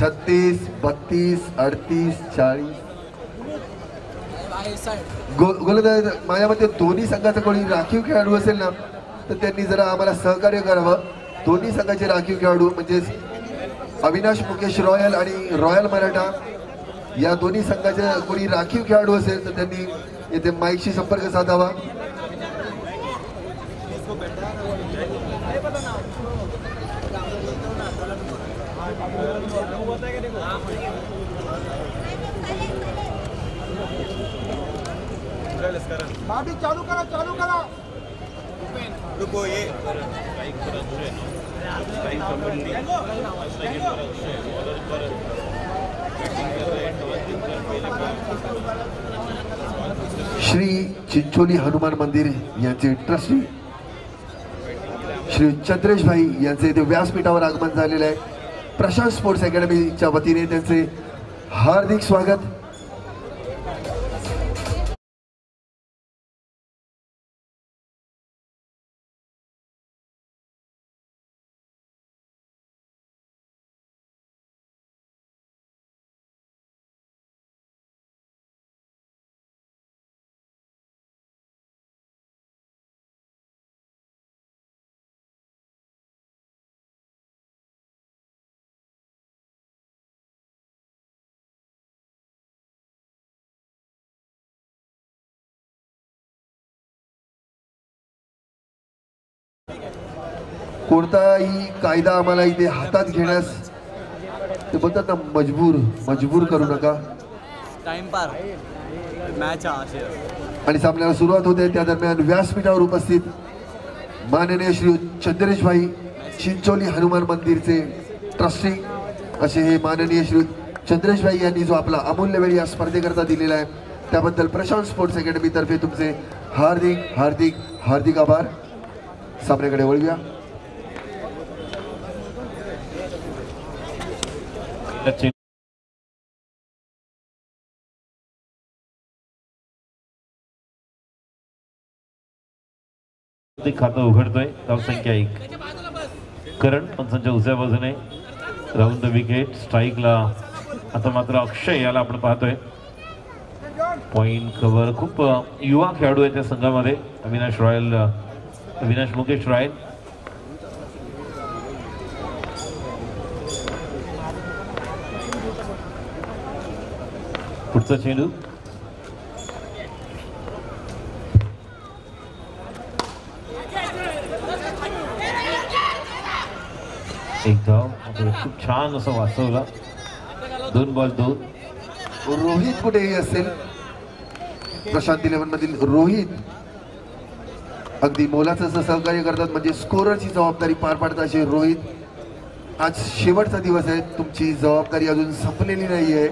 36, 32, 38, 40 गोलंदाज. माझ्या मते दोन्ही संघाचा कोणी राखीव खेळाडू असेल ना तर त्यांनी जरा आम्हाला सहकार्य करावं. दोन्ही संघाचे राखीव खेळाडू म्हणजे अविनाश मुकेश रॉयल आणि रॉयल मराठा या दोन्ही संघाचे कोणी राखीव खेळाडू असेल तर त्यांनी येथे माईकशी संपर्क साधावा. चालू करा चालू करा. रुको ये श्री चिंचोली हनुमान मंदिर यांचे ट्रस्टी श्री चंद्रेश भाई यांचे इथे व्यासपीठावर आगमन झालेले आहे. प्रशांत स्पोर्ट्स अकॅडमीच्या वतीने त्यांचे हार्दिक स्वागत. कोणताही कायदा आम्हाला इथे हातात घेण्यास ते बोलतात ना मजबूर करू नका. टाइम पार मॅच आणि सामन्याला सुरुवात होते. त्या दरम्यान व्यासपीठावर उपस्थित माननीय श्री चंद्रेश भाई चिंचोली हनुमान मंदिरचे ट्रस्टी असे हे माननीय श्री चंद्रेश भाई यांनी जो आपला अमूल्य वेळ या स्पर्धेकरता दिलेला आहे त्याबद्दल प्रशांत स्पोर्ट्स अकॅडमी तर्फे तुमचे हार्दिक हार्दिक हार्दिक आभार. सामन्याकडे वळूया. खातं उघडतोय. धावसंख्या 1. करण पंचांच्या उजव्या बाजूने राऊंड द विकेट. स्ट्राईकला आता मात्र अक्षय याला आपण पाहतोय. Point cover. खूप युवा खेळाडू आहेत त्या संघामध्ये. अविनाश मुकेश रॉयल पुढचा चेंडू एक धाव. खूप छान असं वाचवला. 2 बॉल 2. रोहित कुठेही असेल प्रशांत 11 मधील रोहित अगदी मोलाचं असं सहकार्य करतात. म्हणजे स्कोररची जबाबदारी पार पाडतात असे रोहित. आज शेवटचा दिवस आहे. तुमची जबाबदारी अजून संपलेली नाही आहे.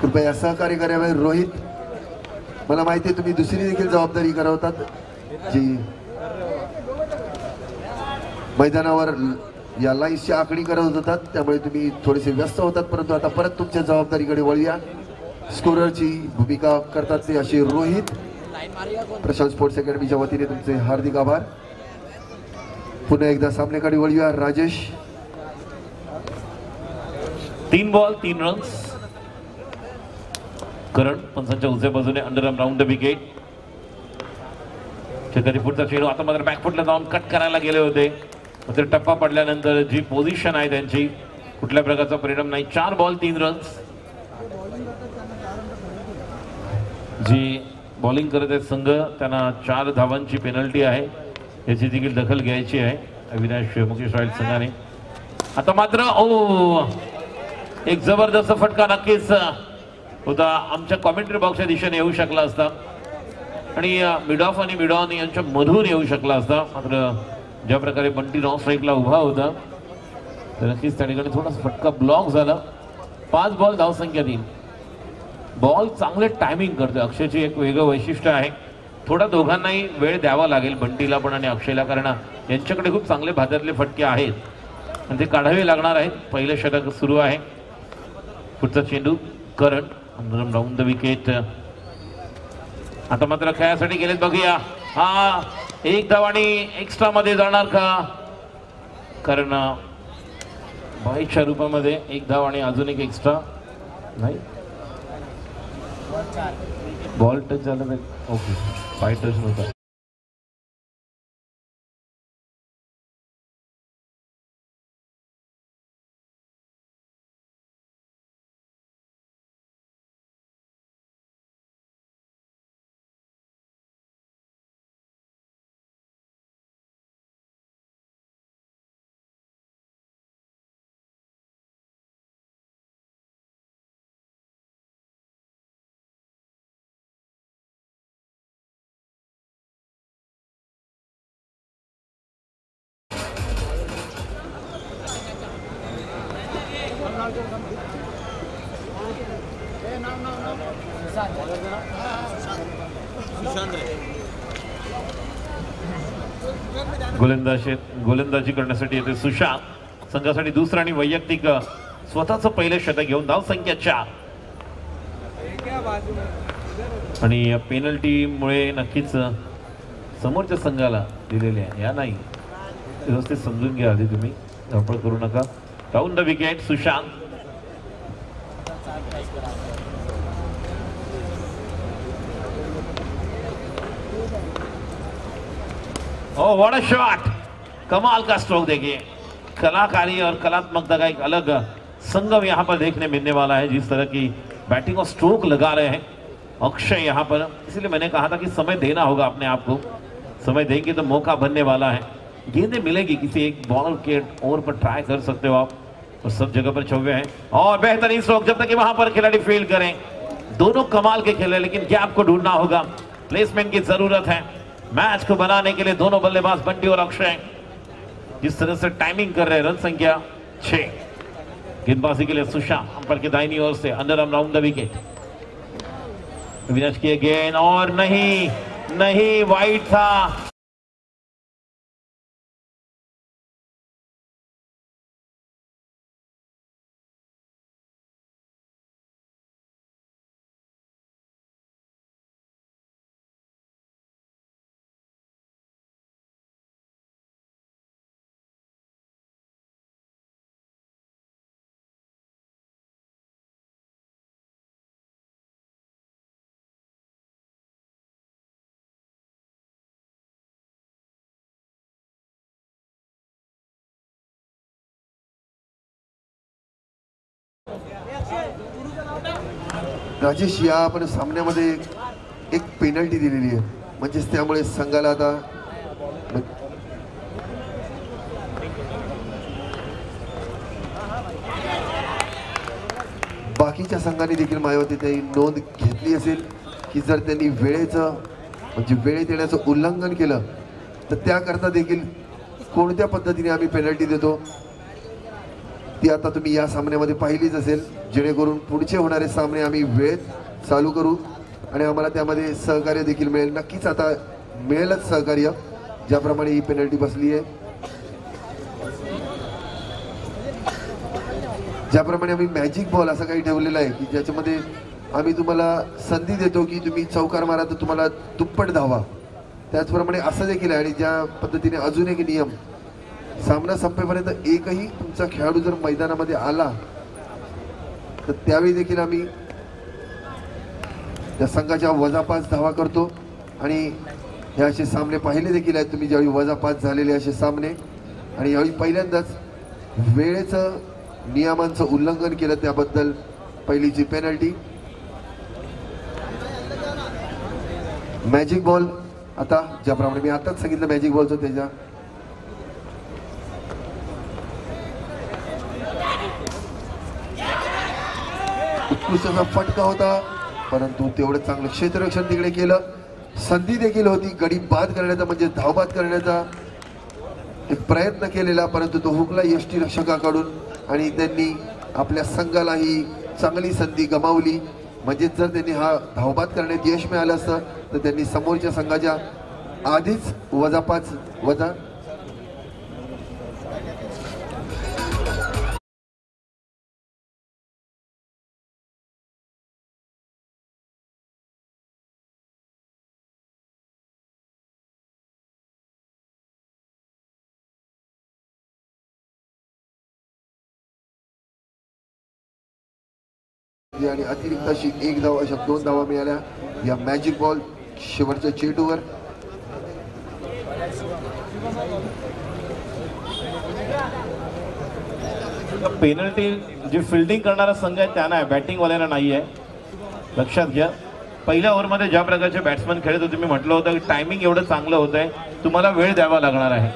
कृपया सहकार्य करावे रोहित. मला माहिती आहे तुम्ही दुसरी देखील जबाबदारी करवतात जी मैदानावर या लाईन्सची आखणी करत होतात त्यामुळे तुम्ही थोडेसे व्यस्त होतात. परंतु आता परत तुमच्या जबाबदारीकडे वळूया. स्कोररची भूमिका करतात ते असे रोहित. प्रशांत स्पोर्ट्स अकॅडमीच्या वतीने तुमचे हार्दिक आभार. पुन्हा एकदा सामन्याकडे वळूया. राजेश. 3 ball 3 runs. करण पंचांच्या उजव्या बाजूने अंडरआर्म राऊंड द विकेट. शेतकरी पुढचा चेंडू आता मात्र बॅकफुटला जाऊन कट करायला गेले होते. मात्र टप्पा पडल्यानंतर जी पोझिशन आहे त्यांची कुठल्या प्रकारचा परिणाम नाही. 4 बॉल 3 रन्स. जी बॉलिंग करत आहेत संघ त्यांना 4 धावांची पेनल्टी आहे. याची देखील दखल घ्यायची आहे अविनाश मुकेश रॉयल संघाने. आता मात्र एक जबरदस्त फटका नक्कीच होता. आमच्या कॉमेंट्री बॉक्सच्या दिशेने येऊ शकला असता आणि मिड ऑफ आणि मिड ऑन यांच्या मधून येऊ शकला असता. मात्र ज्या प्रकारे बंटी नॉन स्ट्राईकला उभा होता तर नक्कीच त्या ठिकाणी थोडासा फटका ब्लॉक झाला. 5 बॉल धावसंख्या 3. बॉल चांगले टायमिंग करतोय. अक्षयची एक वेगळं वैशिष्ट्य आहे. थोडा दोघांनाही वेळ द्यावा लागेल बंटीला पण आणि अक्षयला कारण यांच्याकडे खूप चांगले भात्यातले फटके आहेत आणि ते काढावे लागणार आहेत. पहिलं षटक सुरू आहे. पुढचा चेंडू करण राऊंड द विकेट. आता मात्र खेळासाठी गेलेत बघूया. हा एक धाव आणि एक्स्ट्रा मध्ये जाणार का कारण बाईच्या रूपामध्ये एक धाव आणि अजून एक एक्स्ट्रा नाही. बॉल टच झालं तर ओके, पाय टच नव्हता. गोलंदाजी करण्यासाठी येते सुशांत. संघासाठी दुसरा आणि वैयक्तिक स्वतःच पहिले षटक घेऊन धाव संख्या 4. आणि या पेनल्टीमुळे नक्कीच समोरच्या संघाला दिलेले आहे या नाही, व्यवस्थित समजून घ्या आधी तुम्ही, धावपळ करू नका. Down the wicket Sushant. Oh what a shot, कमाल का स्ट्रोक. देखिए कलाकारी और कलात्मकता का एक अलग संगम यहाँ पर देखने मिलने वाला है. जिस तरह की बैटिंग और स्ट्रोक लगा रहे हैं अक्षय यहाँ पर, इसलिए मैंने कहा था कि समय देना होगा अपने आप को. समय देंगे तो मौका बनने वाला है. गेंदें मिलेगी, किसी एक बॉल के ओवर पर ट्राई कर सकते हो आप, और सब जगह पर छौवे हैं. और बेहतरीन स्ट्रोक, जब तक कि वहां पर खिलाड़ी फील्ड करें. दोनों कमाल के खेले, लेकिन गैप को ढूंढना होगा, प्लेसमेंट की जरूरत है. मैच को बनाने के लिए दोनों बल्लेबाज बंटी और अक्षय जिस तरह से टाइमिंग कर रहे हैं. रन संख्या 6. गेंदबाजी के लिए सुशांत अंपर के दाहिनी ओर से under arm round the wicket. Avinash की गेंद और नहीं वाइड था. राजेश, या आपण सामन्यामध्ये एक पेनल्टी दिलेली आहे, म्हणजेच त्यामुळे संघाला आता बाकीच्या संघांनी देखील मायावती त्यांनी नोंद घेतली असेल की जर त्यांनी वेळेचं म्हणजे वेळेत येण्याचं उल्लंघन केलं तर त्याकरता देखील कोणत्या पद्धतीने आम्ही पेनल्टी देतो ती आता तुम्ही या सामन्यामध्ये पाहिलीच असेल. जेणेकरून पुढचे होणारे सामने आम्ही वेळेत चालू करू आणि आम्हाला त्यामध्ये सहकार्य देखील मिळेल. नक्कीच आता मिळेलच सहकार्य, ज्याप्रमाणे ही पेनल्टी बसली आहे. ज्याप्रमाणे आम्ही मॅजिक बॉल असं काही ठेवलेलं आहे की ज्याच्यामध्ये आम्ही तुम्हाला संधी देतो की तुम्ही चौकार मारा तर तुम्हाला दुप्पट धावा, त्याचप्रमाणे असं देखील आहे. आणि ज्या पद्धतीने अजून एक नियम, सामना संपेपर्यंत एकही तुमचा खेळाडू जर मैदानामध्ये आला तर त्यावेळी देखील आम्ही त्या संघाच्या वजा 5 धावा करतो. आणि हे असे सामने पाहिले देखील आहेत तुम्ही, ज्यावेळी वजा 5 झालेले असे सामने. आणि यावेळी पहिल्यांदाच वेळेचं नियमांचं उल्लंघन केलं त्याबद्दल पहिलीची पेनल्टी. मॅजिक बॉल, आता ज्याप्रमाणे मी आताच सांगितलं मॅजिक बॉलचं, त्याच्या उत्कृष्ट फटका होता, परंतु तेवढं चांगलं क्षेत्ररक्षण तिकडे केलं. संधी देखील होती गडी बाद करण्याचा, म्हणजे धावबाद करण्याचा एक प्रयत्न केलेला, परंतु तो हुकला यष्टीरक्षकाकडून आणि त्यांनी आपल्या संघालाही चांगली संधी गमावली. म्हणजे जर त्यांनी हा धावबाद करण्यात यश मिळालं असतं तर त्यांनी समोरच्या संघाच्या आधीच वजा घेतली आणि अतिरिक्त अशी 1 धाव, अशा 2 धावा मिळाल्या या मॅजिक बॉल शेवटच्या चेंडूवर. पेनल्टी जी फिल्डिंग करणारा संघ आहे त्यांना आहे, बॅटिंगवाल्यांना नाही आहे. लक्षात घ्या, पहिल्या ओव्हरमध्ये ज्या प्रकारचे बॅट्समन खेळत होते मी म्हटलं होतं की टायमिंग एवढं चांगलं होत आहे, तुम्हाला वेळ द्यावा लागणार आहे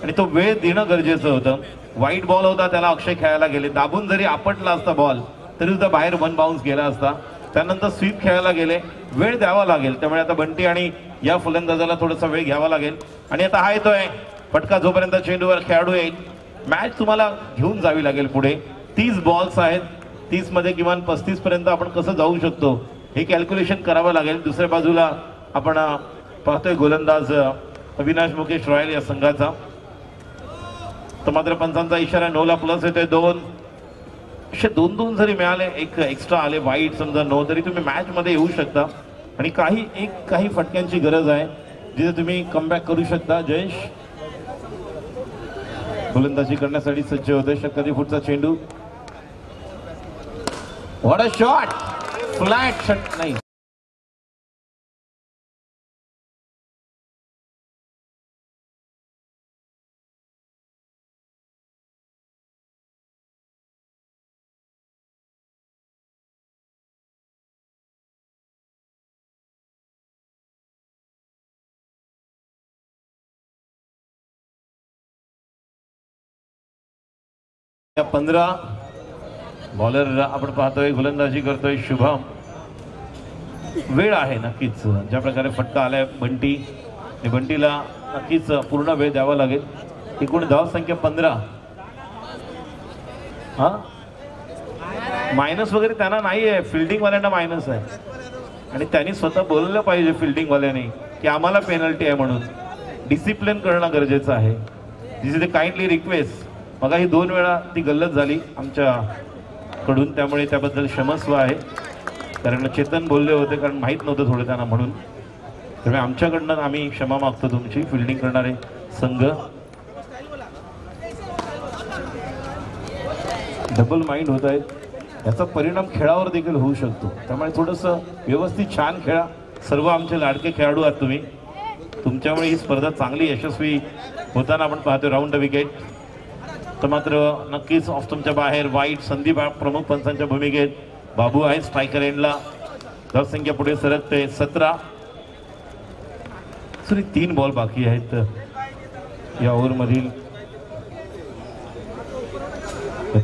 आणि तो वेळ देणं गरजेचं होतं. वाईट बॉल होता, त्याला अक्षय खेळायला गेले, दाबून जरी आपटला असता बॉल तरी सुद्धा बाहेर 1 बाउन्स गेला असता. त्यानंतर स्वीप खेळायला गेले, वेळ द्यावा लागेल. त्यामुळे आता बंटी आणि या फलंदाजाला थोडासा वेळ घ्यावा लागेल. आणि आता हा येतोय फटका, जोपर्यंत चेंडूवर खेळाडू येईल मॅच तुम्हाला घेऊन जावी लागेल पुढे. 30 बॉल्स आहेत, 30 मध्ये किमान 35 पर्यंत आपण कसं जाऊ शकतो हे कॅल्क्युलेशन करावं लागेल. दुसऱ्या बाजूला आपण पाहतोय गोलंदाज अविनाश मुकेश रॉयल या संघाचा. तर मात्र पंचांचा इशारा 9ला प्लस येतोय. 2 जरी मिळाले, एक एक्स्ट्रा आले, वाईट समजा 9, तरी तुम्ही मॅच मध्ये येऊ शकता आणि काही फटक्यांची गरज आहे जिथे तुम्ही कमबॅक करू शकता. जयेश गोलंदाजी करण्यासाठी सज्ज होते. षटकारी फुटचा चेंडू, what a shot, flat shot नाही. या 15 बॉलर आपण पाहतोय, गोलंदाजी करतोय शुभम. वेळ आहे नक्कीच, ज्या प्रकारे फटका आलाय बंटीला नक्कीच पूर्ण वेळ द्यावा लागेल. एकूण धाव संख्या 15. हा मायनस वगैरे त्यांना नाही आहे, फिल्डिंग वाल्यांना मायनस आहे आणि त्यांनी स्वतः बोललं पाहिजे फिल्डिंग वाल्यांनी की आम्हाला पेनल्टी आहे म्हणून. डिसिप्लिन करणं गरजेचं आहे. दिस इज अ काइंडली रिक्वेस्ट. बघा ही 2 वेळा ती गल्लत झाली आमच्याकडून, त्यामुळे त्याबद्दल क्षमस्व आहे. कारण चेतन बोलले होते, कारण माहीत नव्हतं थोडं त्यांना म्हणून. त्यामुळे आमच्याकडनं आम्ही क्षमा मागतो तुमची. फिल्डिंग करणारे संघ डबल माइंड होत आहेत, याचा परिणाम खेळावर देखील होऊ शकतो. त्यामुळे थोडंसं व्यवस्थित छान खेळा. सर्व आमचे लाडके खेळाडू आहात तुम्ही, तुमच्यामुळे ही स्पर्धा चांगली यशस्वी होताना आपण पाहतो. Round wicket. तर मात्र नक्कीच ऑफ तुमच्या बाहेर वाईट. संदीप प्रमुख पंचांच्या भूमिकेत, बाबू आहे स्ट्रायकर एंडला. धावसंख्या पुढे सरकते 17. 3 बॉल बाकी आहेत या ओव्हरमधील.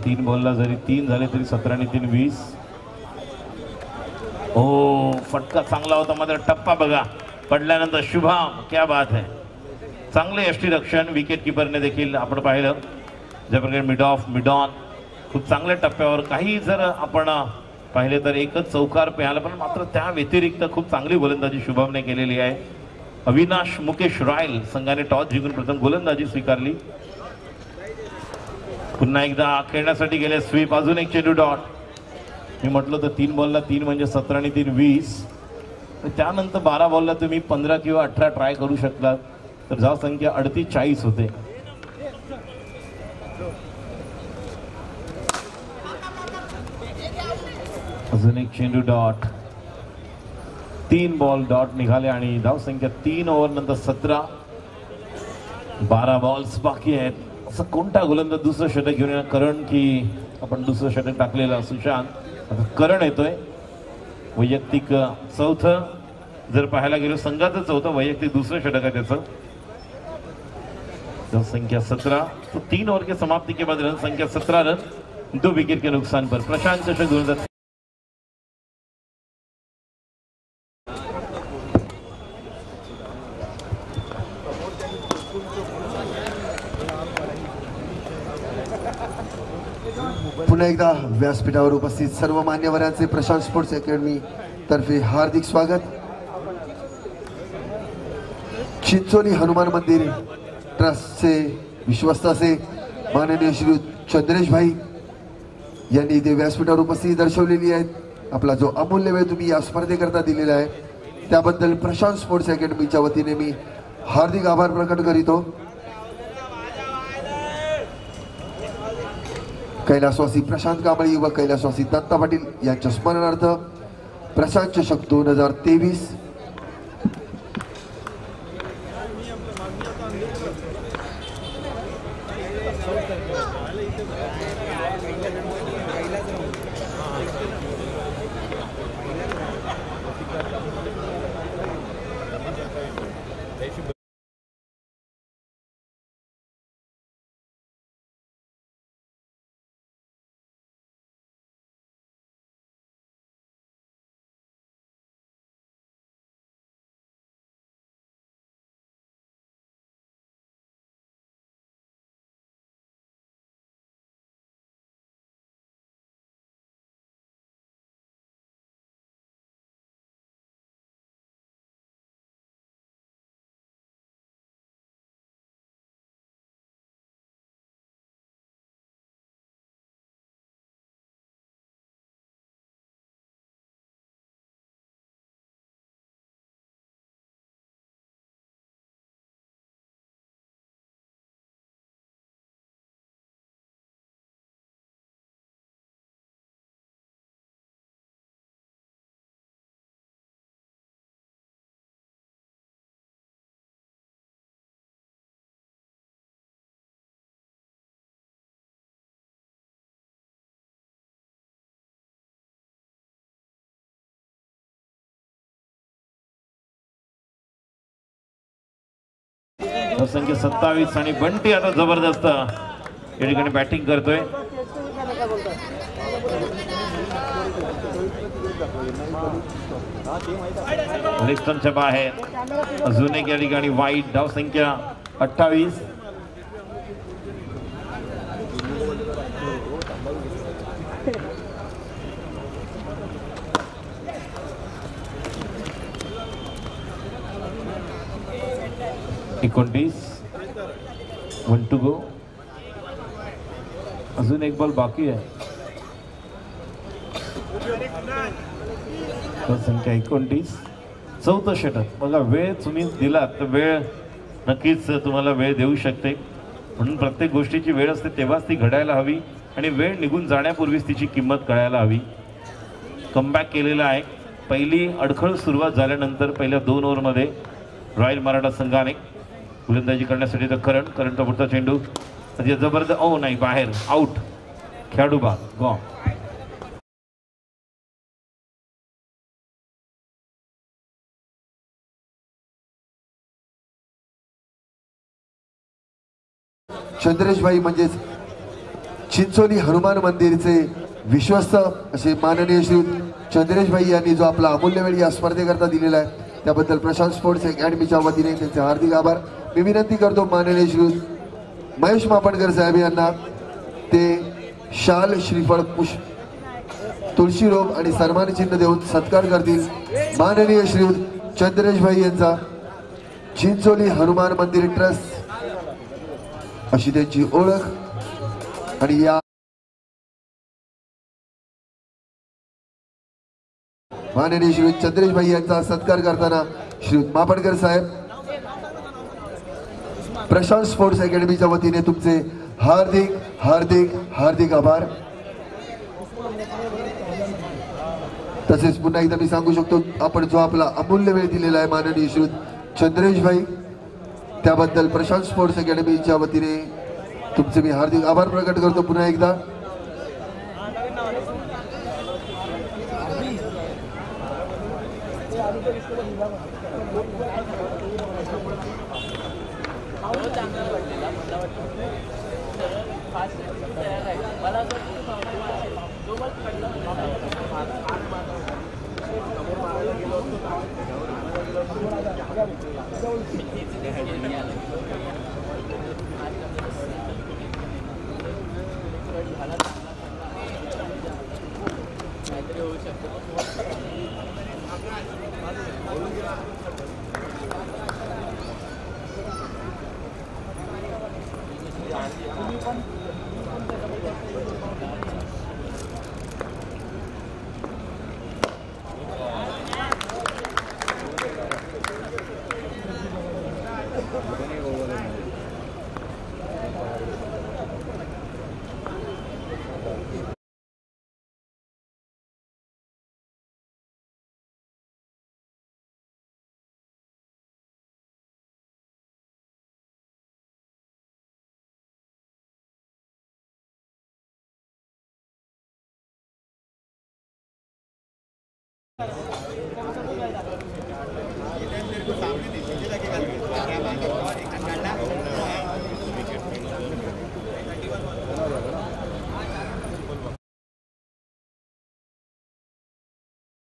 3 बॉलला जरी 3 झाले तरी 17 आणि 3 20. ओ फटका चांगला होता, मात्र टप्पा बघा पडल्यानंतर शुभम, क्या बात है. चांगले यष्टीरक्षण विकेट किपरने देखील आपण पाहिलं. ज्या प्रकारे मिड ऑफ मिड ऑन खूप चांगल्या टप्प्यावर. काही जर आपण पाहिले तर एकच चौकार मिळाला, पण मात्र त्या व्यतिरिक्त खूप चांगली गोलंदाजी शुभमने केलेली आहे. अविनाश मुकेश रॉयल संघाने टॉस जिंकून प्रथम गोलंदाजी स्वीकारली. पुन्हा एकदा खेळण्यासाठी गेले स्वीप. अजून एक चेंडू डॉट. मी म्हटलं तर 3 बॉलला 3 म्हणजे 17 आणि 3 20. त्यानंतर 12 बॉलला तुम्ही 15 किंवा 18 ट्राय करू शकता, तर धाव संख्या 38-40 होते. अजून एक चेंडू डॉट. 3 बॉल डॉट निघाले आणि धाव संख्या 3 ओव्हर नंतर 17. 12 बॉल्स बाकी आहेत. असं कोणता गोलंदाज दुसरं षटक घेऊन येणार? करण की आपण दुसरं षटक टाकलेलं सुशांत. आता करण येतोय. वैयक्तिक 4थं जर पाहायला गेलो, संघाचं 4थं, वैयक्तिक दुसरं षटक आहे त्याचं. धाव संख्या 17. तो 3 ओवर के समाप्ति के बाद रन संख्या 17 रन, 2 विकेट के नुकसान पर. प्रशांत चषक 2000. पुन्हा एकदा व्यासपीठावर उपस्थित सर्व मान्यवरांचे प्रशांत स्पोर्ट्स अकॅडमी तर्फे हार्दिक स्वागत. चिंचोली हनुमान मंदिर ट्रस्टचे विश्वस्त असे माननीय श्री चंद्रेश भाई यांनी इथे व्यासपीठावर उपस्थिती दर्शवलेली आहे. आपला जो अमूल्य वेळ तुम्ही या स्पर्धेकरता दिलेला आहे त्याबद्दल प्रशांत स्पोर्ट्स अकॅडमीच्या वतीने मी हार्दिक आभार प्रकट करीतो. कैलासवासी प्रशांत कांबळी व कैलासवासी दत्ता पाटील यांच्या स्मरणार्थ प्रशांत चषक 2023. संख्या 27 आणि बंटी आता जबरदस्त या ठिकाणी बॅटिंग करतोय. लिस्टनच्या बाहेर अजून एक या ठिकाणी वाईट. धाव संख्या 28. एकोणतीस. 1 to go. अजून एक बॉल बाकी आहे. संख्या 29. चौथं षटक. बघा वेळ तुम्ही दिला तर वेळ नक्कीच तुम्हाला वेळ देऊ शकते. म्हणून प्रत्येक गोष्टीची वेळ असते तेव्हाच ती घडायला हवी आणि वेळ निघून जाण्यापूर्वीच तिची किंमत कळायला हवी. कमबॅक केलेला आहे. पहिली अडखळ सुरुवात झाल्यानंतर पहिल्या 2 ओव्हरमध्ये रॉयल मराठा संघाने गोलंदाजी करण्यासाठी तर करंटचा पुढचा चेंडू जबरदस्त. ओ नाही, बाहेर, आउट. खेळाडू बाद, गॉ. चंद्रेशभाई म्हणजेच चिंचोली हनुमान मंदिरचे विश्वस्त असे माननीय श्री चंद्रेशभाई यांनी जो आपला अमूल्य वेळ या स्पर्धेकरता दिलेला आहे त्याबद्दल प्रशांत स्पोर्ट्स अकॅडमीच्या वतीने त्यांचे हार्दिक आभार. मी विनंती करतो माननीय श्री महेश मापणकर साहेब यांना ते शाल, श्रीफळ, पुष्प, तुळशी रोप आणि सन्मान चिन्ह देऊन सत्कार करतील. माननीय श्री चंद्रेशभाई यांचा चिंचोली हनुमान मंदिर ट्रस्ट अशी त्यांची ओळख आणि या माननीय श्री चंद्रेशभाई यांचा सत्कार करताना श्री मापणकर साहेब प्रशांत स्पोर्ट्स अकॅडमीच्या वतीने तुमचे हार्दिक हार्दिक हार्दिक आभार. तसेच पुन्हा एकदा मी सांगू शकतो आपण जो आपला अमूल्य वेळ दिलेला आहे माननीय श्री चंद्रेशभाई त्याबद्दल प्रशांत स्पोर्ट्स अकॅडमीच्या वतीने तुमचे मी हार्दिक आभार प्रकट करतो. पुन्हा एकदा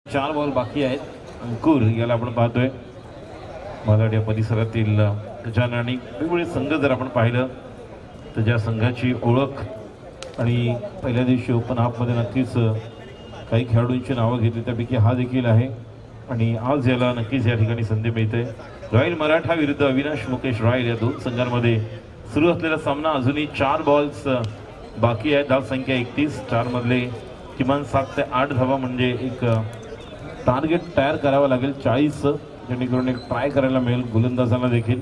4 बॉल बाकी आहेत. अंकुर याला आपण पाहतोय मालाड या परिसरातील गजानन आणि वेगवेगळे संघ जर आपण पाहिलं तर ज्या संघाची ओळख आणि पहिल्या दिवशी ओपन हाफमध्ये नक्कीच काही खेळाडूंची नावं घेतली त्यापैकी हा देखील आहे आणि आज याला नक्कीच या ठिकाणी संधी मिळते. रॉयल मराठा विरुद्ध अविनाश मुकेश रॉयल या दोन संघांमध्ये सुरू असलेला सामना. अजूनही 4 बॉल्स बाकी आहेत. धाव संख्या 31. 4 मधले किमान 7 ते 8 धावा म्हणजे एक टार्गेट तयार करावं लागेल 40 जेणेकरून एक ट्राय करायला मिळेल गोलंदाजांना देखील.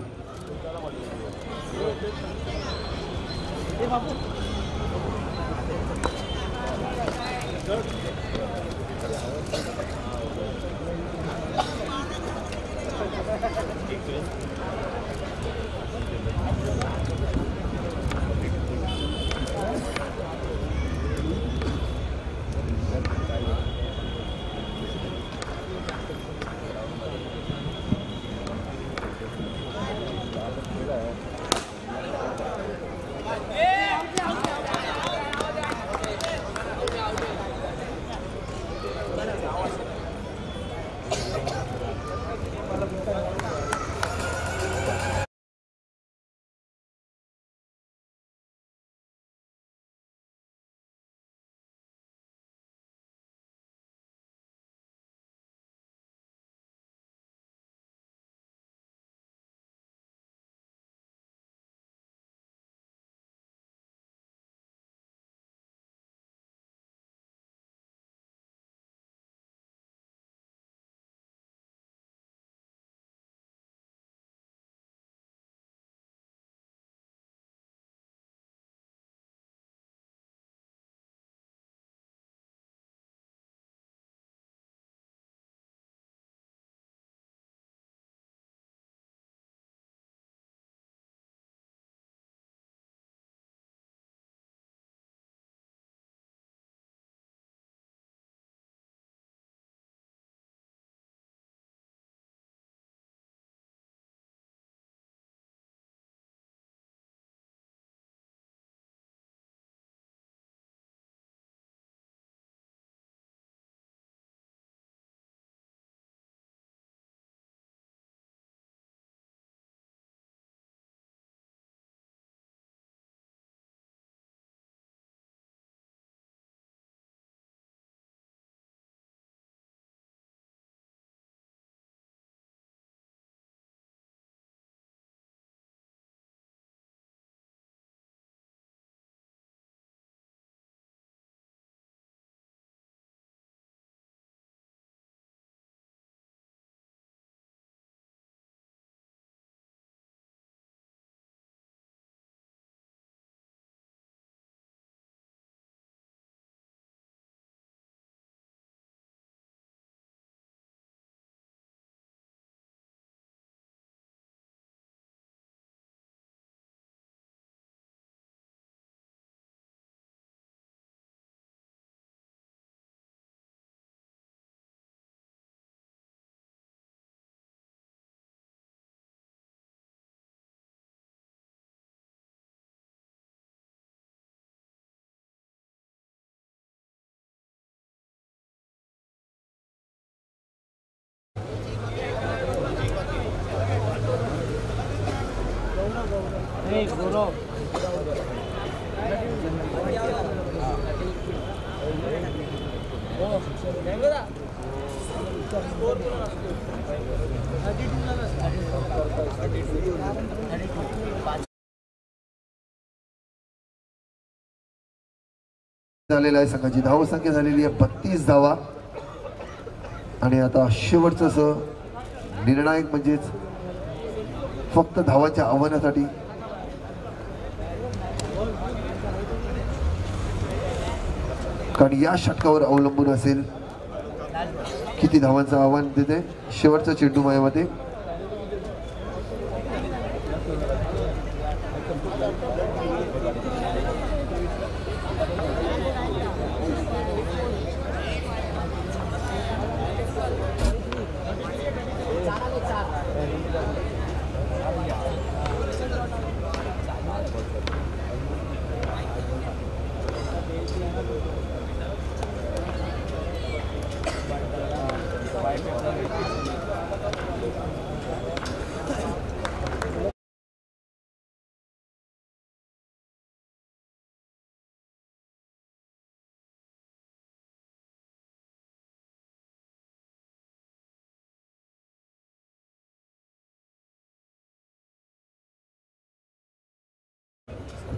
झालेला आहे. संघाची धावसंख्या झालेली आहे 32 धावा आणि आता शेवटचं निर्णायक म्हणजेच फक्त धावांच्या आव्हानासाठी कारण या षटकावर अवलंबून असेल किती धावांचं आव्हान देते शेवटचा चेंडू मायामध्ये.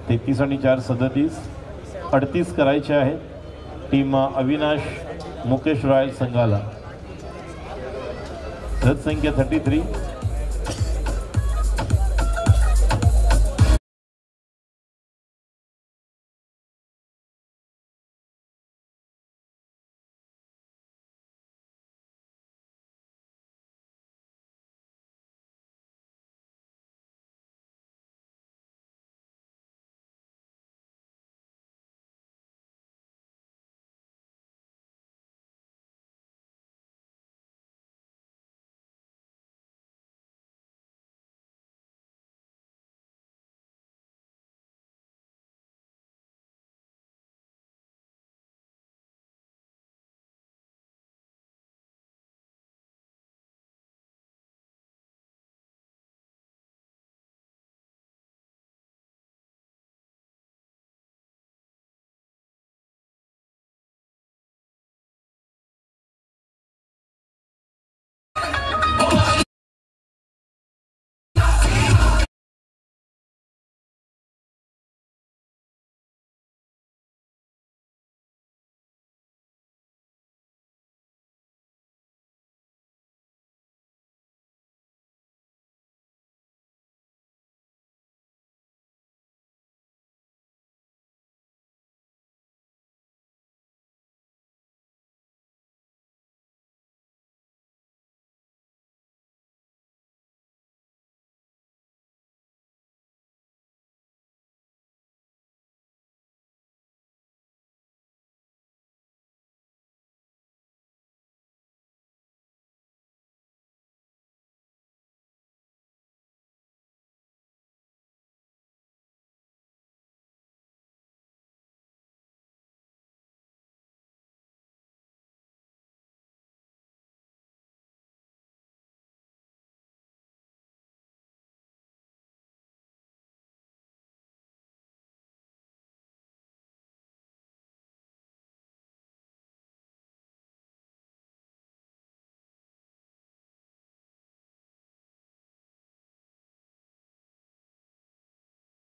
33 आणि 4 37 38 करायचे आहेत टीम अविनाश मुकेश रॉयल संघाला. रथ संख्या 33.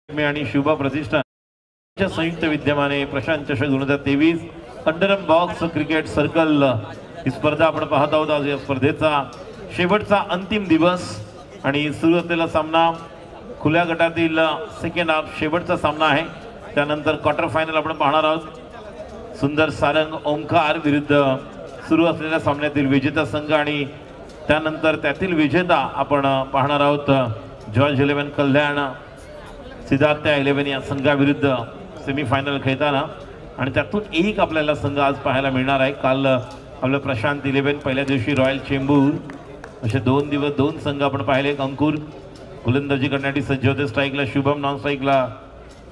आणि शुभा प्रतिष्ठान संयुक्त विद्यमाने Prashant Chashak 2023 अंडरम box cricket circle ही स्पर्धा आपण पाहत आहोत. आज या स्पर्धेचा शेवटचा अंतिम दिवस आणि सुरू असलेला सामना खुल्या गटातील सेकंड हाफ शेवटचा सामना आहे. त्यानंतर क्वार्टर फायनल आपण पाहणार आहोत. सुंदर सारंग ओमकार विरुद्ध सुरू असलेल्या सामन्यातील विजेता संघ आणि त्यानंतर त्यातील विजेता आपण पाहणार आहोत. जॉर्ज 11 कल्याण सिद्धार्थ 11 या संघाविरुद्ध सेमीफायनल खेळताना आणि त्यातून एक आपल्याला संघ आज पाहायला मिळणार आहे. काल आपलं प्रशांत 11 पहिल्या दिवशी रॉयल चेंबूर असे 2 दिवस 2 संघ आपण पाहिले. अंकुर गोलंदाजी करण्यासाठी सज्ज होते. स्ट्राईकला शुभम, नॉन स्ट्राईकला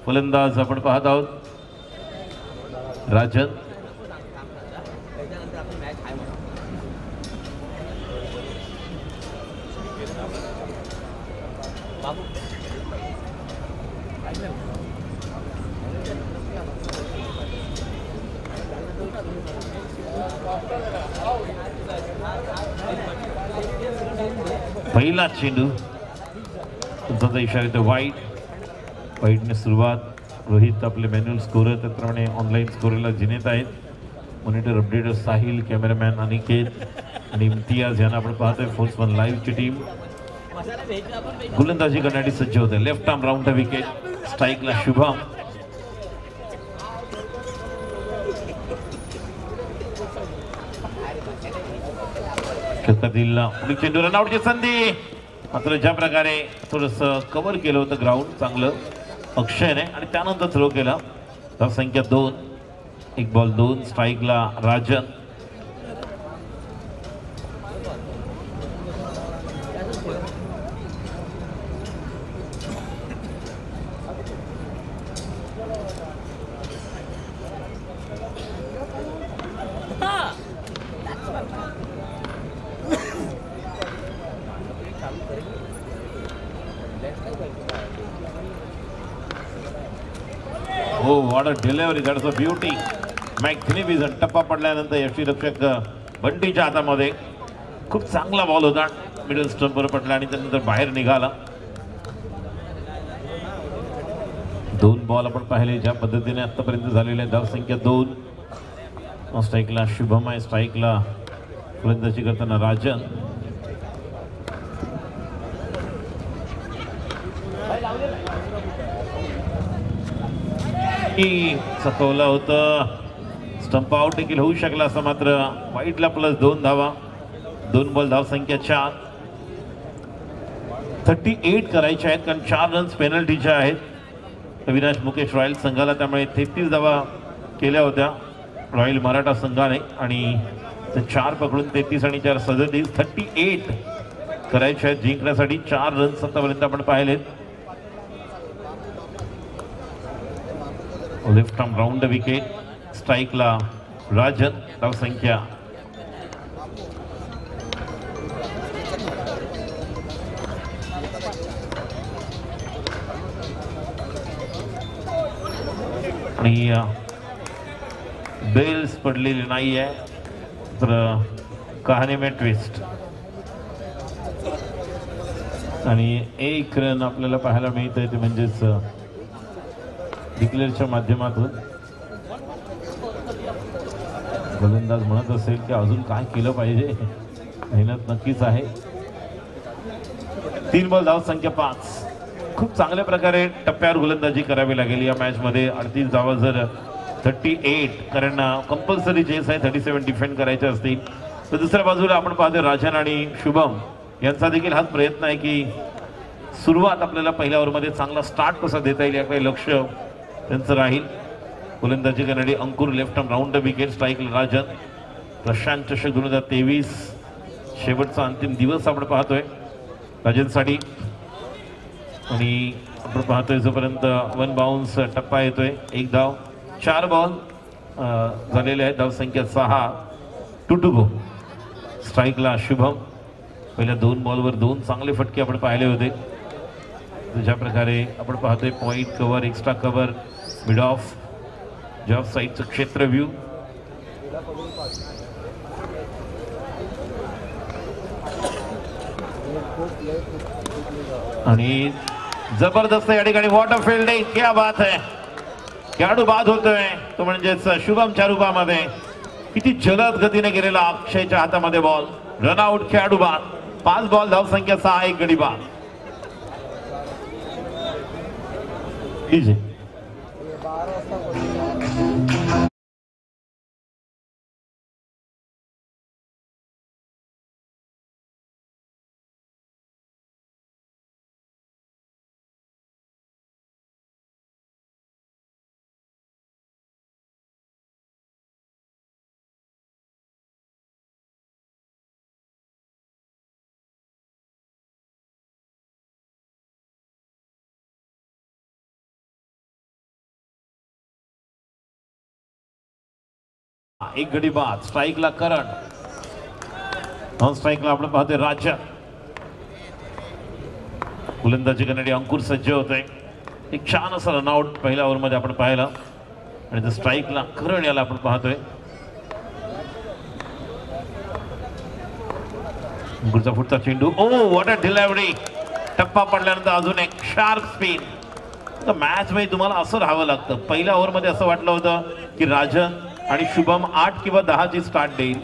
फलंदाज आपण पाहत आहोत राजन. पहिला चेंडू तुमचा इशारा येतो वाईट. वाईटने सुरुवात. रोहित आपले मॅन्युअल स्कोरर त्याप्रमाणे ऑनलाईन स्कोररला जिनेत आहेत. Monitor updater Sahil, cameraman Aniket आणि इम्तियाज यांना आपण पाहतोय. फोर्समन लाईव्हची टीम गोलंदाजी करण्यासाठी सज्ज होते. Left arm round wicket. स्ट्राईकला शुभम. षटकातील चेंडू रनआउटची संधी. मात्र ज्या प्रकारे थोडस कव्हर केलं होतं ग्राउंड चांगलं अक्षयने आणि त्यानंतर थ्रो केला. तर संख्या 2. 1 बॉल 2 स्ट्राईकला Rajan. What a delivery, that's a beauty. Magnificent. टप्पा पडल्यानंतर यष्टीरक्षक बंटीच्या हातामध्ये खूप चांगला बॉल होता, मिडल स्टंपवर पडला आणि त्यानंतर बाहेर निघाला. 2 बॉल आपण पाहिले ज्या पद्धतीने आतापर्यंत झालेल्या धावसंख्या 2. स्ट्राईकला शुभम आहे, स्ट्राईकला फलंदाजी करताना राजन. चकवलं होतं, स्टंप आउट देखील होऊ शकला असं, मात्र वाईटला +2 धावा. 2 बॉल धावसंख्या 4. 38 करायचे आहेत कारण 4 रन्स पेनल्टीच्या आहेत अविनाश मुकेश रॉयल संघाला. त्यामुळे 33 धावा केल्या होत्या रॉयल मराठा संघाने आणि 4 पकडून 33 आणि 4 37 38 करायचे आहेत जिंकण्यासाठी. 4 रन्स आतापर्यंत आपण पाहिलेत. Left arm round the wicket. स्ट्राईकला राजन. धावसंख्या 8. बेल्स पडलेली नाही आहे तर कहाणी में ट्विस्ट आणि 1 रन आपल्याला पाहायला मिळत आहे, ते म्हणजेच डिक्लेअरच्या माध्यमातून. गोलंदाज म्हणत असेल की अजून काय केलं पाहिजे, मेहनत नक्कीच आहे. 3 बॉल धावसंख्या 5. खूप चांगल्या प्रकारे टप्प्यावर गोलंदाजी करावी लागेल या मॅच मध्ये. 38 धावा जर 38, कारण कंपल्सरी चेस आहे, 37 डिफेंड करायचे असतील. तर दुसऱ्या बाजूला आपण पाहतो राजन आणि शुभम यांचा देखील हाच प्रयत्न आहे की सुरुवात आपल्याला पहिल्या ओव्हरमध्ये चांगला स्टार्ट कसा देता येईल याकडे लक्ष त्यांचं राहील. गोलंदाजी करणारी Ankur. Left arm round the wicket. स्ट्राईकला राजन. प्रशांत चषक 2023 शेवटचा अंतिम दिवस आपण पाहतोय राजनसाठी आणि आपण पाहतोय जोपर्यंत 1 बाउन्स टप्पा येतोय. 1 धाव. 4 बॉल झालेले आहेत. धावसंख्या 6. 2 to go. स्ट्राईकला शुभम. पहिल्या 2 बॉलवर 2 चांगले फटके आपण पाहिले होते. ज्या प्रकारे आपण पाहतोय point cover, extra cover, mid off, जॉब साईडचं क्षेत्र व्ह्यू. आणि जबरदस्त या ठिकाणी वॉटर फिल्डिंग. क्या बात है. खेळाडू बाद होतोय तो म्हणजेच शुभमच्या रूपामध्ये. किती जलद गतीने गेलेला अक्षयच्या हातामध्ये बॉल. रनआउट. खेळाडू बाद. 5 बॉल धावसंख्या 6. 1 गडी बाद. एक गडी बाद. स्ट्राईकला करण. नॉन स्ट्राईकला आपण पाहतोय राजा. गोलंदाजी करणारी अंकुर सज्ज होत आहे. एक छान असं रनआउट पहिल्या ओव्हरमध्ये आपण पाहिलं आणि स्ट्राईकला करण याला आपण पाहतोय. अंकुरचा फुटचा चेंडू. ओ व्हॉट अ डिलिव्हरी. टप्पा पडल्यानंतर अजून एक शार्प स्पिन. तर मॅच मध्ये तुम्हाला असं राहावं लागतं. पहिल्या ओव्हरमध्ये असं वाटलं होतं की राजन आणि शुभम 8 किंवा 10ची स्टार्ट देईल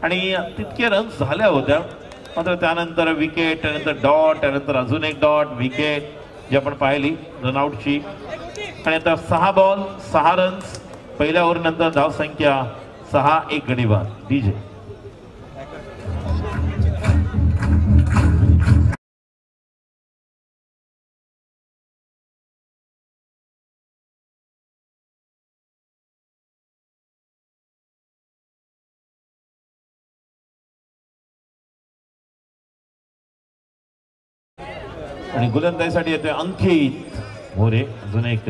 आणि तितके रन्स झाल्या होत्या. मात्र त्यानंतर विकेट, त्यानंतर डॉट, त्यानंतर अजून एक डॉट, विकेट जी आपण पाहिली रनआउटची. आणि आता 6 बॉल 6 रन्स पहिल्या ओव्हरनंतर. धावसंख्या 6. 1 गडी बाद. डीजे आणि गोलंदाजीसाठी येतोय अंकित मोरे. अजून एक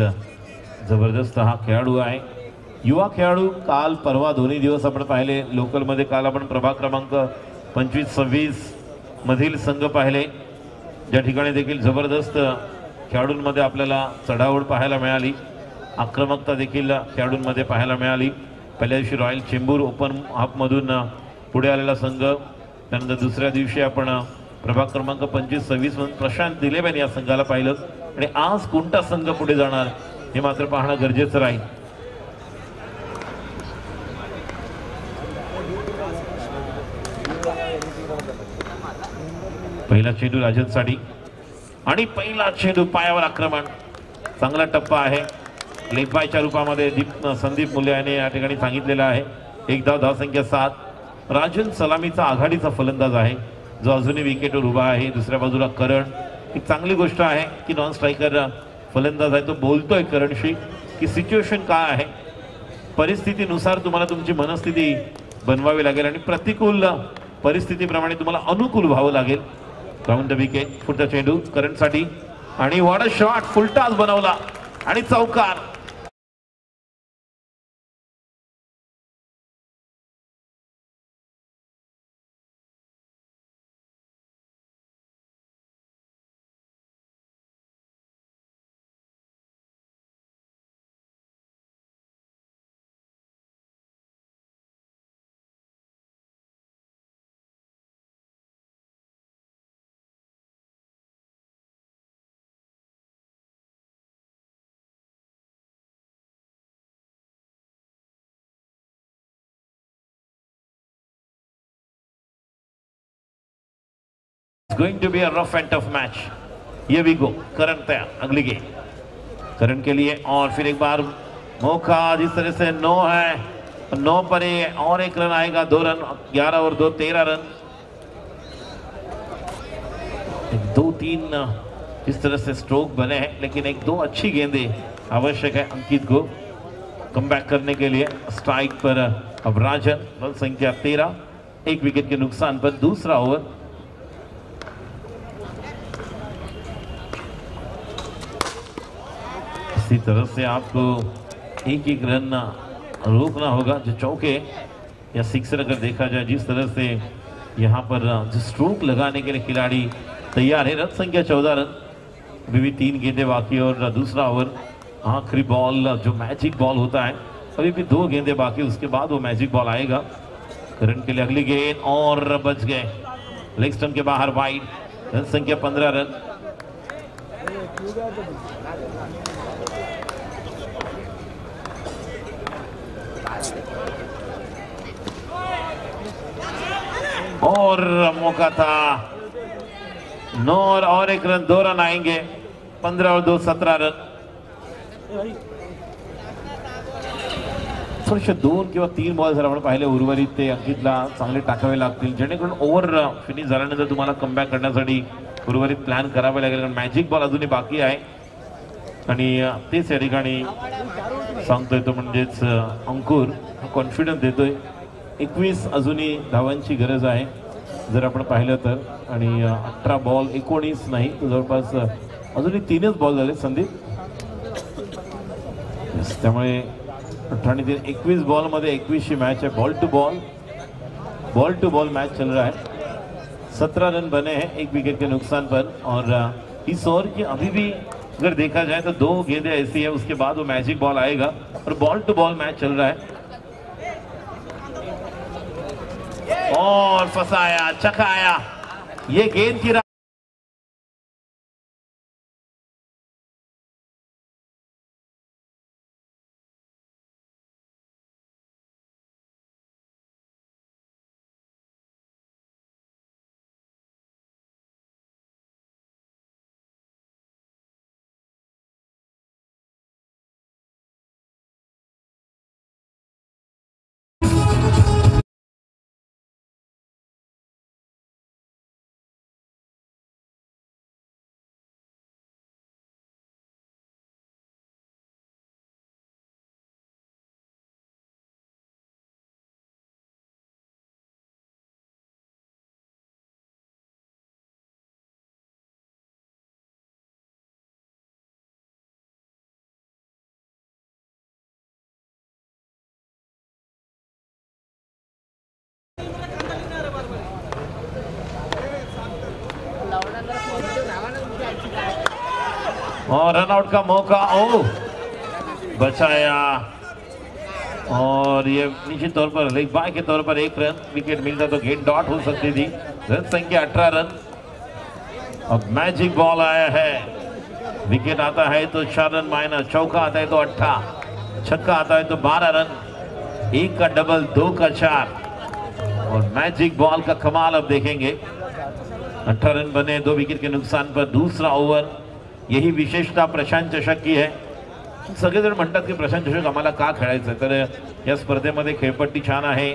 जबरदस्त हा खेळाडू आहे, युवा खेळाडू. काल परवा दोन्ही दिवस आपण पाहिले लोकलमध्ये. काल आपण प्रभाग क्रमांक 25-26 मधील संघ पाहिले, ज्या ठिकाणी देखील जबरदस्त खेळाडूंमध्ये आपल्याला चढाओढ पाहायला मिळाली. आक्रमकता देखील खेळाडूंमध्ये पाहायला मिळाली. पहिल्या दिवशी रॉयल चेंबूर ओपन हाफमधून पुढे आलेला संघ, त्यानंतर दुसऱ्या दिवशी आपण प्रभाग क्रमांक 25-26 मधून प्रशांत दिलेबेन या संघाला पाहिलं. आणि आज कोणता संघ पुढे जाणार हे मात्र पाहणं गरजेचं राहील. पहिला चेंडू राजनसाठी आणि पहिला चेंडू पायावर आक्रमण. चांगला टप्पा आहे. लेग बायच्या रूपामध्ये संदीप मुले याने या ठिकाणी सांगितलेलं आहे. एक धाव, धावसंख्या 7. राजन सलामीचा आघाडीचा फलंदाज आहे जो अजूनही विकेटवर उभा आहे. दुसऱ्या बाजूला करण. एक चांगली गोष्ट आहे की नॉन स्ट्रायकर फलंदाज आहे तो बोलतोय करणशी की सिच्युएशन काय आहे, परिस्थितीनुसार तुम्हाला तुमची मनस्थिती बनवावी लागेल आणि प्रतिकूल परिस्थितीप्रमाणे तुम्हाला अनुकूल व्हावं लागेल. Round the wicket. पुढचा चेंडू करणसाठी आणि व्हॉट अ शॉट. फुलटास बनवला आणि चौकार. Going to be a rough and tough match. Here we go. करण तैयार. अगली गेम करण के लिए और फिर एक बार मौका. जिस तरह से 9 है, 9 पर और एक रन आएगा. 2 रन. 11 और 2 13 रन. 2-3 इस तरह से स्ट्रोक बने हैं, लेकिन 1-2 अच्छी गेंदें आवश्यक है अंकित को कम बैक करने के लिए. स्ट्राइक पर अब राजन. रन संख्या 13. 1 विकेट के नुकसान पर दूसरा ओवर. इसी तरह से आपको एक रन रोकना होगा. जो चौके या सिक्सर अगर देखा जाए, जिस तरह से यहाँ पर जो स्ट्रोक लगाने के लिए खिलाड़ी तैयार है. रन संख्या 14 रन. अभी भी 3 गेंदें बाकी और दूसरा ओवर. आखिरी बॉल जो मैजिक बॉल होता है, अभी भी 2 गेंदें बाकी, उसके बाद वो मैजिक बॉल आएगा. करण के लिए अगली गेंद और बच गए. लेग स्टंप के बाहर वाइड. रन संख्या 15 रन. और मौका था. 9 और 1 रन. 2 रन आएंगे. 15 और 2 17 रन. थोडेसे 2 किंवा 3 बॉल जर आपण पाहिले उर्वरित ते अंकितला चांगले टाकावे लागतील, जेणेकरून ओव्हर फिनिश झाल्यानंतर तुम्हाला कमबॅक करण्यासाठी उर्वरित प्लॅन करावे लागेल. कारण मॅजिक बॉल अजूनही बाकी आहे आणि तेच या ठिकाणी सांगतोय तो म्हणजेच अंकुर कॉन्फिडन्स देतोय. 21 अजूनही धावांची गरज आहे जर आपण पाहिलं तर. आणि 18 बॉल 19 नाही, जवळपास अजूनही 3च बॉल झाले संदीप. त्यामुळे 18 3 21 बॉल मध्ये 21ची मॅच है. बॉल टू बॉल मैच चल रहा है. 17 रन बने हैं 1 विकेट के नुकसान पर. और इस ओवर की अभी भी अगर देखा जाए तो 2 गेंदें ऐसी है, उसके बाद वो मैजिक बॉल आएगा और बॉल टू बॉल मैच चल रहा है. और फंसाया, चकाया. ये गेंद की और रनआउट का मौका. ओ बचाया और ये निश्चित तौर पर लेग बाय के तौर पर 1 रन विकेट मिलता तो गेट डॉट हो सकती थी। रन संख्या 18 रन। अब मैजिक बॉल आया है, विकेट आता है तो 4 रन माइनस, चौका आता है तो 8, छक्का आता है तो 12 रन, 1 का डबल 2 का 4 और मैजिक बॉल का कमाल अब देखेंगे। 18 रन बने 2 विकेट के नुकसान पर दूसरा ओव्हर। यही विशेषता प्रशांत चषक की है। सगळेजण म्हणतात की प्रशांत चषक आम्हाला का खेळायचं, तर या स्पर्धेमध्ये खेळपट्टी छान आहे,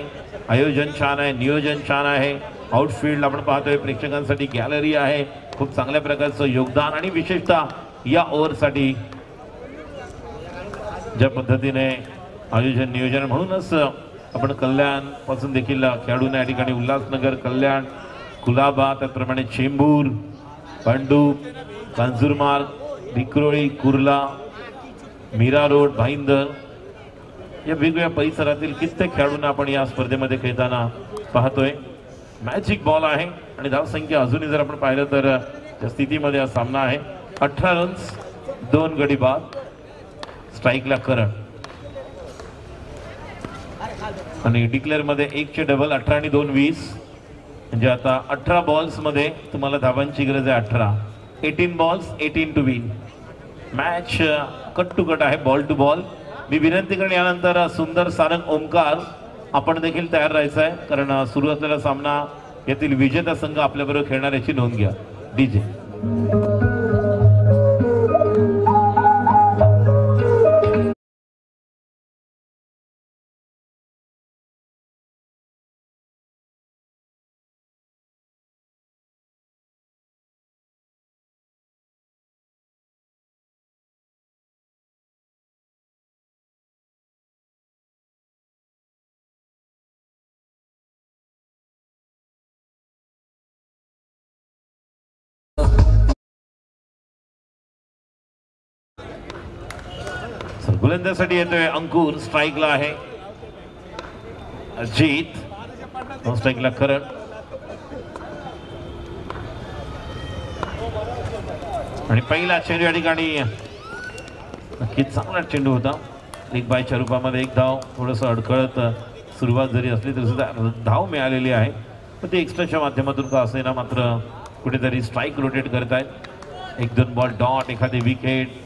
आयोजन छान आहे, नियोजन छान आहे, आउटफील्ड आपण पाहतोय, प्रेक्षकांसाठी गॅलरी आहे, खूप चांगल्या प्रकारचं योगदान आणि विशेषतः या ओव्हरसाठी ज्या पद्धतीने आयोजन नियोजन म्हणूनच आपण कल्याण पासून देखील खेळाडूंना या ठिकाणी उल्हासनगर, कल्याण, कुलाबा, त्याचप्रमाणे चेंबूर, पांडूप, कांजूरमार्ग, विक्रोळी, कुर्ला, मीरा रोड, भाईंदर या वेगवेगळ्या परिसरातील कित्येक खेळाडूंना आपण या स्पर्धेमध्ये खेळताना पाहतोय। मॅजिक बॉल आहे आणि धावसंख्या अजूनही जर आपण पाहिलं तर त्या स्थितीमध्ये हा सामना आहे। 18 रन्स 2 गडी बाद, स्ट्राईकला करण आणि डिक्लेअर मध्ये 1 चे डबल 18 आणि 2 20 म्हणजे आता 18 बॉल्स मध्ये तुम्हाला धावांची गरज आहे 18। 18 balls 18 to win. Match cut to cut आहे, बॉल टू बॉल। मी विनंती करेन यानंतर सुंदर सारंग ओमकार आपण देखील तयार राहायचं आहे, कारण सुरू असलेला सामना यातील विजेता संघ आपल्याबरोबर खेळणार याची नोंद घ्या। डीजे गोलंदाजासाठी येतोय अंकुर, स्ट्राईकला आहे अजित, स्ट्राईकला करण आणि पहिला चेंडू या ठिकाणी नक्कीच चांगला चेंडू होता। एक बायच्या रूपामध्ये 1 धाव, थोडस अडखळत सुरुवात जरी असली तरी सुद्धा धाव मिळालेली आहे, पण ते एक्स्ट्राच्या माध्यमातून का असेना मात्र कुठेतरी स्ट्राईक रोटेट करतायत। 1-2 बॉल डॉट, एखादी विकेट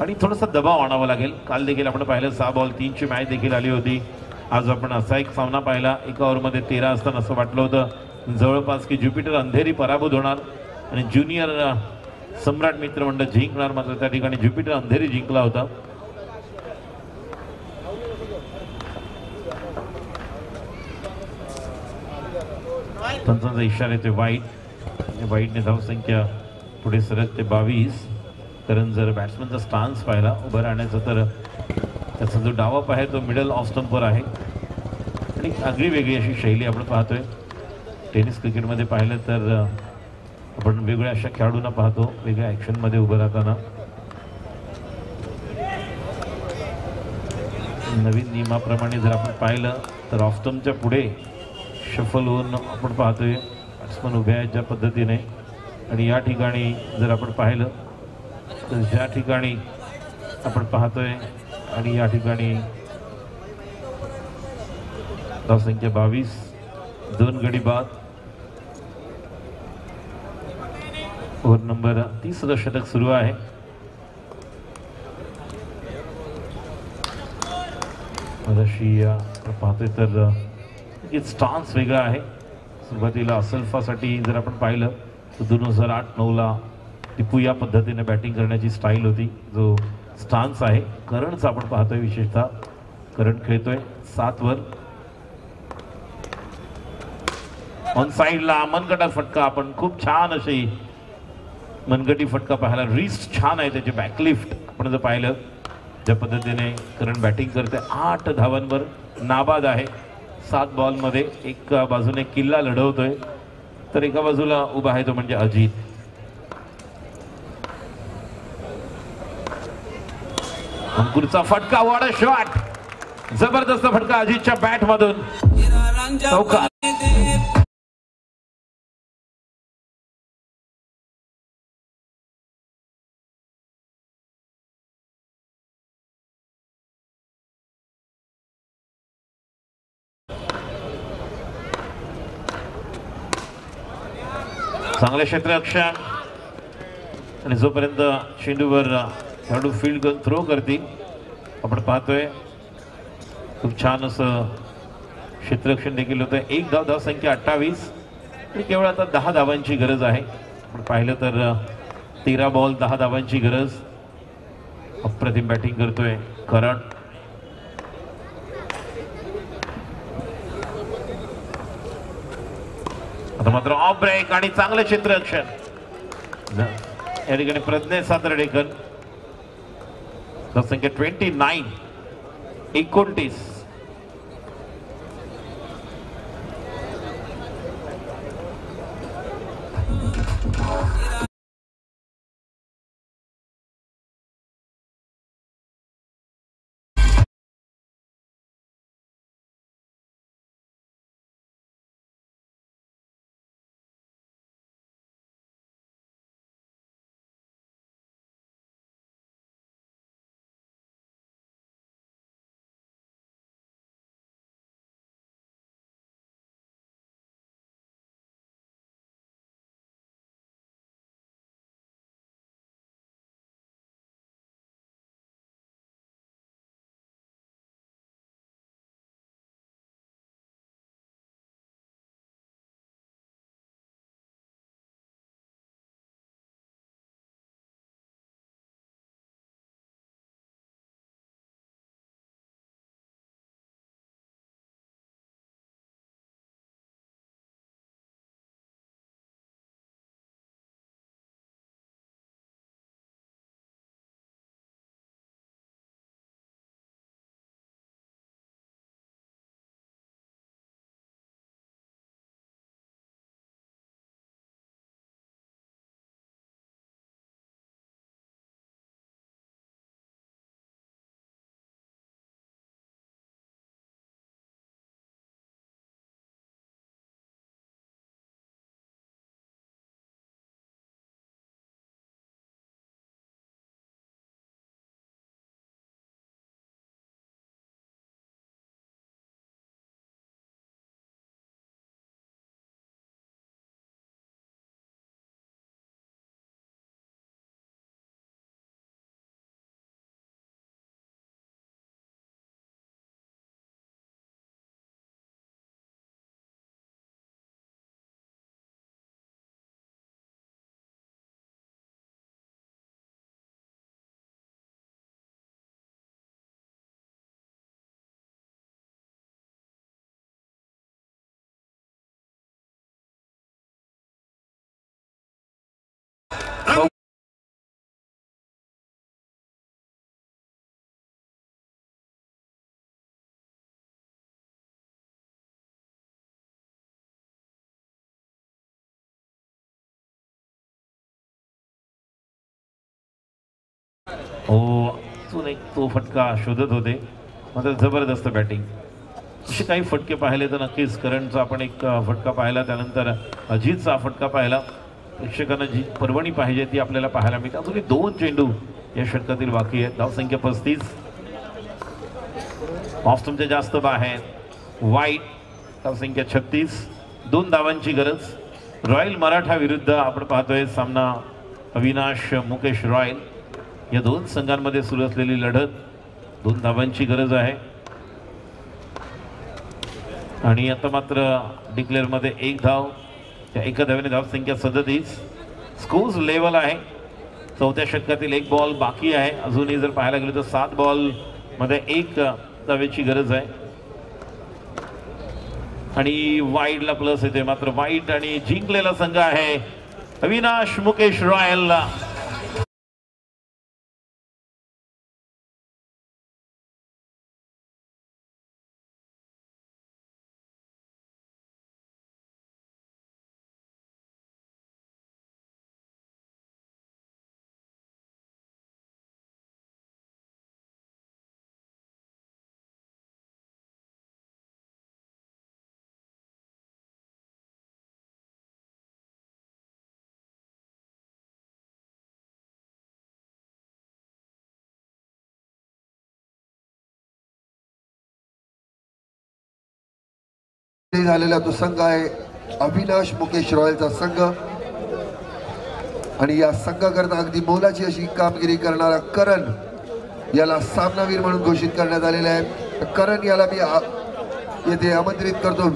आणि थोडासा दबाव आणावा लागेल। काल देखील आपण पाहिलं 6 बॉल 3 ची मॅच देखील आली होती। आज आपण असा एक सामना पाहिला, एका ओव्हरमध्ये 13 असताना असं वाटलं होतं जवळपास की ज्युपिटर अंधेरी पराभूत होणार आणि ज्युनियर सम्राट मित्रमंडळ जिंकणार, मात्र त्या ठिकाणी ज्युपिटर अंधेरी जिंकला होता। पंचांचा इशारा येते वाईट, वाईटने धावसंख्या पुढे सरकते 22। कारण जर बॅट्समनचा स्टान्स पाहिला उभं राहण्याचा तर त्याचा जो डावअप आहे तो मिडल ऑफ स्टंपवर आहे आणि आगळी वेगळी अशी शैली आपण पाहतोय। टेनिस क्रिकेटमध्ये पाहिलं तर आपण वेगवेगळ्या अशा खेळाडूंना पाहतो वेगळ्या ॲक्शनमध्ये उभं राहताना। नवीन नियमाप्रमाणे जर आपण पाहिलं तर ऑफ स्टंपच्या पुढे शफल होऊन आपण पाहतोय बॅट्समन उभे आहेत ज्या पद्धतीने, आणि या ठिकाणी जर आपण पाहिलं तर ज्या ठिकाणी आपण पाहतोय आणि या ठिकाणी धावसंख्या 22, 2 गडी बाद। ओव्हर नंबर 30 षटक सुरू आहे। मगाशी पाहतोय तर स्टान्स वेगळा आहे। सुरुवातीला असल्फासाठी जर आपण पाहिलं तर 2008-9ला टिपू या पद्धतीने बॅटिंग करण्याची स्टाईल होती, जो स्टान्स आहे। करणचा आपण पाहतोय, विशेषतः करण खेळतोय 7 वर। ऑन साइडला मनगटा फटका, आपण खूप छान अशी मनगटी फटका पाहायला, रिस्ट छान आहे त्याची, बॅकलिफ्ट आपण जर पाहिलं ज्या पद्धतीने करण बॅटिंग करते 8 धावांवर नाबाद आहे। 7 बॉलमध्ये एका बाजूने किल्ला लढवतोय तर एका बाजूला उभा आहे तो म्हणजे अजित। अंकुरचा फटका, व्हाट अ शॉट, जबरदस्त फटका अजितच्या बॅट मधून, चौकार। चांगल्या क्षेत्ररक्षण आणि जोपर्यंत चेंडूवर खेळाडू फील्ड करून थ्रो करतील आपण पाहतोय खूप छान असं क्षेत्ररक्षण देखील होतं. एक धाव संख्या 28 आणि केवळ आता 10 धावांची गरज आहे. आपण पाहिलं तर 13 बॉल 10 धावांची गरज. अप्रतिम बॅटिंग करतोय करण. आता मात्र ऑफ ब्रेक आणि चांगलं क्षेत्ररक्षण या ठिकाणी प्रज्ञेश सातर्डेकर. संख्या 29. हो अजून एक तो फटका शोधत होते मात्र जबरदस्त बॅटिंग. असे काही फटके पाहिले तर नक्कीच करणचा आपण एक फटका पाहिला त्यानंतर अजितचा फटका पाहिला. प्रेक्षकांना जी पर्वणी पाहिजे ती आपल्याला पाहायला मिळते. अजूनही 2 चेंडू या षटकातील बाकी आहेत. धावसंख्या 35. ऑफ तुमच्या जास्त बाहेर वाईट. धावसंख्या 36. 2 धावांची गरज. रॉयल मराठा विरुद्ध आपण पाहतोय सामना अविनाश मुकेश रॉयल या 2 संघांमध्ये सुरू असलेली लढत. 2 धावांची गरज आहे आणि आता मात्र डिक्लेअर मध्ये 1 धाव. त्या एका धावेने धावसंख्या 37. स्कोर्स लेवल आहे. 4थ्या षटकातील 1 बॉल बाकी आहे. अजूनही जर पाहायला गेलं तर 7 बॉल मध्ये 1 धावेची गरज आहे आणि वाईडला प्लस येते. मात्र वाईट आणि जिंकलेला संघ आहे अविनाश मुकेश रॉयलला. झालेला तो संघ आहे अविनाश मुकेश रॉयलचा संघ. आणि या संघाकरता अगदी मोलाची अशी कामगिरी करणारा करण याला सामनावीर म्हणून घोषित करण्यात आलेला आहे. करण याला मी येथे आमंत्रित करतो.